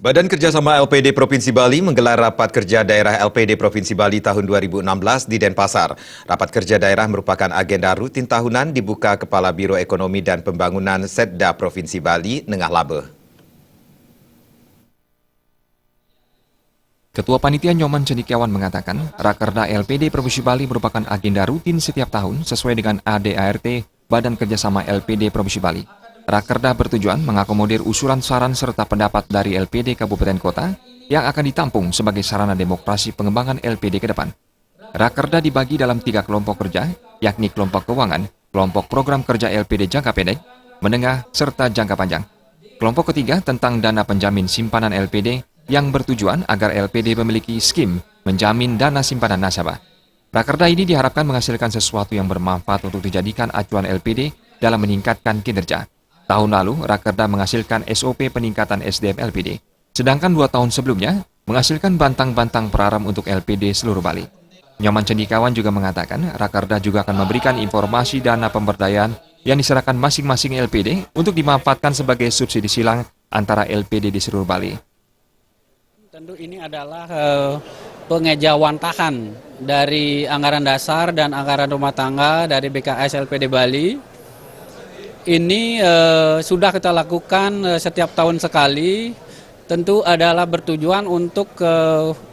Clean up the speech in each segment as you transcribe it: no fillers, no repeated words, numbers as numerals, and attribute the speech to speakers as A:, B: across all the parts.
A: Badan Kerjasama LPD Provinsi Bali menggelar Rapat Kerja Daerah LPD Provinsi Bali tahun 2016 di Denpasar. Rapat Kerja Daerah merupakan agenda rutin tahunan dibuka Kepala Biro Ekonomi dan Pembangunan Setda Provinsi Bali, Nengah Labe.
B: Ketua Panitia Nyoman Cendikiawan mengatakan, Rakerda LPD Provinsi Bali merupakan agenda rutin setiap tahun sesuai dengan ADART Badan Kerjasama LPD Provinsi Bali. Rakerda bertujuan mengakomodir usulan saran serta pendapat dari LPD Kabupaten Kota yang akan ditampung sebagai sarana demokrasi pengembangan LPD ke depan. Rakerda dibagi dalam 3 kelompok kerja, yakni kelompok keuangan, kelompok program kerja LPD jangka pendek, menengah, serta jangka panjang. Kelompok ketiga tentang dana penjamin simpanan LPD yang bertujuan agar LPD memiliki skim menjamin dana simpanan nasabah. Rakerda ini diharapkan menghasilkan sesuatu yang bermanfaat untuk dijadikan acuan LPD dalam meningkatkan kinerja. Tahun lalu, Rakerda menghasilkan SOP peningkatan SDM LPD, sedangkan 2 tahun sebelumnya menghasilkan bantang-bantang peraram untuk LPD seluruh Bali. Nyoman Cendikiawan juga mengatakan, Rakerda juga akan memberikan informasi dana pemberdayaan yang diserahkan masing-masing LPD untuk dimanfaatkan sebagai subsidi silang antara LPD di seluruh Bali.
C: Tentu ini adalah pengejawantahan dari anggaran dasar dan anggaran rumah tangga dari BKS LPD Bali. Ini sudah kita lakukan setiap tahun sekali, tentu adalah bertujuan untuk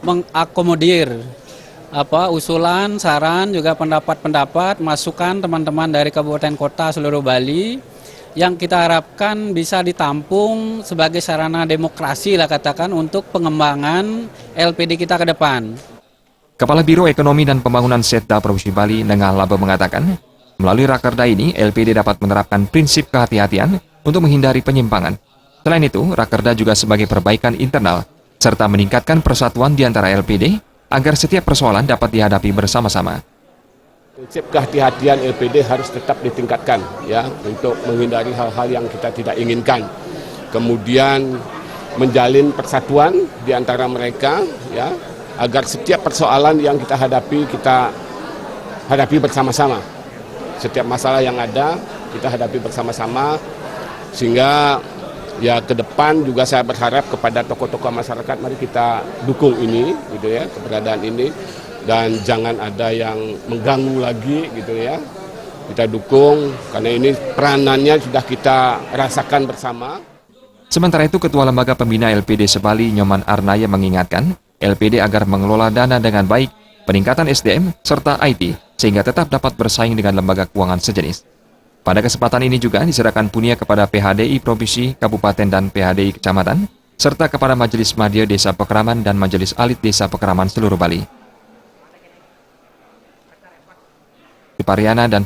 C: mengakomodir usulan, saran, juga pendapat-pendapat, masukan teman-teman dari Kabupaten Kota seluruh Bali yang kita harapkan bisa ditampung sebagai sarana demokrasi lah katakan untuk pengembangan LPD kita ke depan.
B: Kepala Biro Ekonomi dan Pembangunan Setda Provinsi Bali, Nengah Labe mengatakan, melalui Rakerda ini, LPD dapat menerapkan prinsip kehati-hatian untuk menghindari penyimpangan. Selain itu, Rakerda juga sebagai perbaikan internal, serta meningkatkan persatuan di antara LPD agar setiap persoalan dapat dihadapi bersama-sama.
D: Prinsip kehati-hatian LPD harus tetap ditingkatkan ya untuk menghindari hal-hal yang kita tidak inginkan. Kemudian menjalin persatuan di antara mereka ya agar setiap persoalan yang kita hadapi bersama-sama. Setiap masalah yang ada kita hadapi bersama-sama sehingga ya ke depan juga saya berharap kepada tokoh-tokoh masyarakat mari kita dukung ini gitu ya keberadaan ini dan jangan ada yang mengganggu lagi gitu ya. Kita dukung karena ini peranannya sudah kita rasakan bersama.
B: Sementara itu Ketua Lembaga Pembina LPD Sebali Nyoman Arnaya mengingatkan LPD agar mengelola dana dengan baik, peningkatan SDM, serta IT, sehingga tetap dapat bersaing dengan lembaga keuangan sejenis. Pada kesempatan ini juga diserahkan punia kepada PHDI Provinsi, Kabupaten, dan PHDI Kecamatan, serta kepada Majelis Madya Desa Pekeraman dan Majelis Alit Desa Pekeraman seluruh Bali. Pariana dan